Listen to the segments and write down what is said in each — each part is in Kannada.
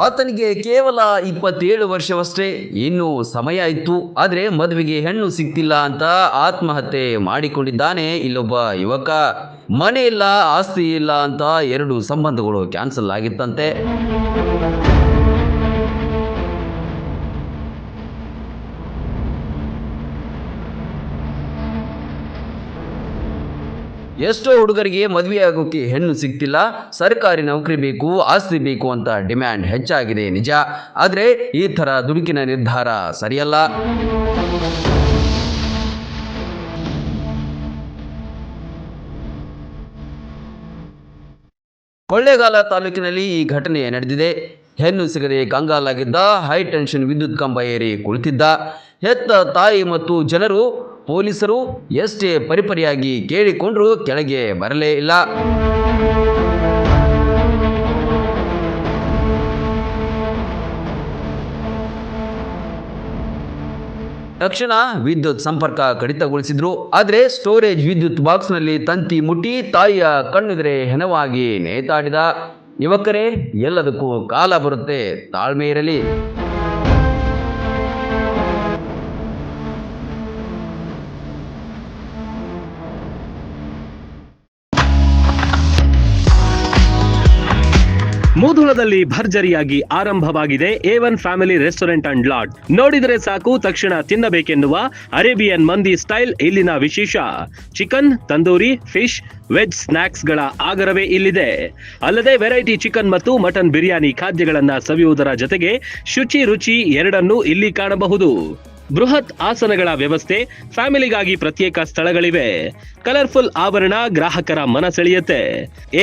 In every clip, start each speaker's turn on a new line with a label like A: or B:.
A: ಆತನಿಗೆ ಕೇವಲ 27 ವರ್ಷವಷ್ಟೇ. ಇನ್ನೂ ಸಮಯ ಇತ್ತು. ಆದರೆ ಮದುವೆಗೆ ಹೆಣ್ಣು ಸಿಗ್ತಿಲ್ಲ ಅಂತ ಆತ್ಮಹತ್ಯೆ ಮಾಡಿಕೊಂಡಿದ್ದಾನೆ ಇಲ್ಲೊಬ್ಬ ಯುವಕ. ಮನೆ ಇಲ್ಲ, ಆಸ್ತಿ ಇಲ್ಲ ಅಂತ 2 ಸಂಬಂಧಗಳು ಕ್ಯಾನ್ಸಲ್ ಆಗಿತ್ತಂತೆ. ಎಷ್ಟೋ ಹುಡುಗರಿಗೆ ಮದುವೆಯಾಗೋಕೆ ಹೆಣ್ಣು ಸಿಗ್ತಿಲ್ಲ. ಸರ್ಕಾರಿ ನೌಕರಿ ಬೇಕು, ಆಸ್ತಿ ಬೇಕು ಅಂತ ಡಿಮ್ಯಾಂಡ್ ಹೆಚ್ಚಾಗಿದೆ ನಿಜ. ಆದರೆ ಈ ಥರ ದುಡುಕಿನ ನಿರ್ಧಾರ ಸರಿಯಲ್ಲ. ಕೊಳ್ಳೇಗಾಲ ತಾಲೂಕಿನಲ್ಲಿ ಈ ಘಟನೆ ನಡೆದಿದೆ. ಹೆಣ್ಣು ಸಿಗದೆ ಕಂಗಾಲಾಗಿದ್ದ ಹೈ ಟೆನ್ಷನ್ ವಿದ್ಯುತ್ ಕಂಬ ಏರಿ ಕುಳಿತಿದ್ದ. ಹೆತ್ತ ತಾಯಿ ಮತ್ತು ಜನರು, ಪೊಲೀಸರು ಎಷ್ಟೇ ಪರಿಪರಿಯಾಗಿ ಕೇಳಿಕೊಂಡ್ರೂ ಕೆಳಗೆ ಬರಲೇ ಇಲ್ಲ. ತಕ್ಷಣ ವಿದ್ಯುತ್ ಸಂಪರ್ಕ ಕಡಿತಗೊಳಿಸಿದ್ರು. ಆದರೆ ಸ್ಟೋರೇಜ್ ವಿದ್ಯುತ್ ಬಾಕ್ಸ್ನಲ್ಲಿ ತಂತಿ ಮುಟ್ಟಿ ತಾಯಿಯ ಕಣ್ಣೆದುರೇ ಹೆಣವಾಗಿ ನೇತಾಡಿದ. ಯುವಕರೇ, ಎಲ್ಲದಕ್ಕೂ ಕಾಲ ಬರುತ್ತೆ, ತಾಳ್ಮೆ ಇರಲಿ.
B: ಮುಧೋಳದಲ್ಲಿ ಭರ್ಜರಿಯಾಗಿ ಆರಂಭವಾಗಿದೆ A1 family restaurant and lodge. ನೋಡಿದರೆ ಸಾಕು ತಕ್ಷಣ ತಿನ್ನಬೇಕೆನ್ನುವ ಅರೇಬಿಯನ್ ಮಂದಿ ಸ್ಟೈಲ್ ಇಲ್ಲಿನ ವಿಶೇಷ. ಚಿಕನ್, ತಂದೂರಿ, ಫಿಶ್, ವೆಜ್ ಸ್ನಾಕ್ಸ್ಗಳ ಆಗರವೇ ಇಲ್ಲಿದೆ. ಅಲ್ಲದೆ ವೆರೈಟಿ ಚಿಕನ್ ಮತ್ತು ಮಟನ್ ಬಿರಿಯಾನಿ ಖಾದ್ಯಗಳನ್ನ ಸವಿಯುವುದರ ಜೊತೆಗೆ ಶುಚಿ ರುಚಿ ಎರಡನ್ನೂ ಇಲ್ಲಿ ಕಾಣಬಹುದು. ಬೃಹತ್ ಆಸನಗಳ ವ್ಯವಸ್ಥೆ, ಫ್ಯಾಮಿಲಿಗಾಗಿ ಪ್ರತ್ಯೇಕ ಸ್ಥಳಗಳಿವೆ. ಕಲರ್ಫುಲ್ ಆವರಣ ಗ್ರಾಹಕರ ಮನ ಸೆಳೆಯುತ್ತೆ.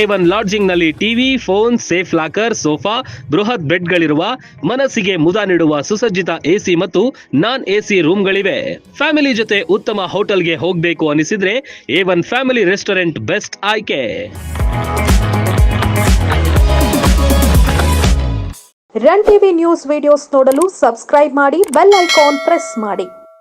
B: A1 ಲಾಡ್ಜಿಂಗ್ ನಲ್ಲಿ TV, phone, safe locker, sofa, ಬೃಹತ್ ಬೆಡ್ಗಳಿರುವ, ಮನಸ್ಸಿಗೆ ಮುದ ನೀಡುವ ಸುಸಜ್ಜಿತ AC ಮತ್ತು ನಾನ್ AC ರೂಮ್ಗಳಿವೆ. ಫ್ಯಾಮಿಲಿ ಜೊತೆ ಉತ್ತಮ ಹೋಟೆಲ್ಗೆ ಹೋಗಬೇಕು ಅನಿಸಿದ್ರೆ A1 ಫ್ಯಾಮಿಲಿ ರೆಸ್ಟೋರೆಂಟ್ ಬೆಸ್ಟ್ ಆಯ್ಕೆ.
C: ರನ್ ಟಿವಿ ನ್ಯೂಸ್ ವಿಡಿಯೋಸ್ ನೋಡಲು ಸಬ್ಸ್ಕ್ರೈಬ್ ಮಾಡಿ, ಬೆಲ್ ಐಕಾನ್ ಪ್ರೆಸ್ ಮಾಡಿ.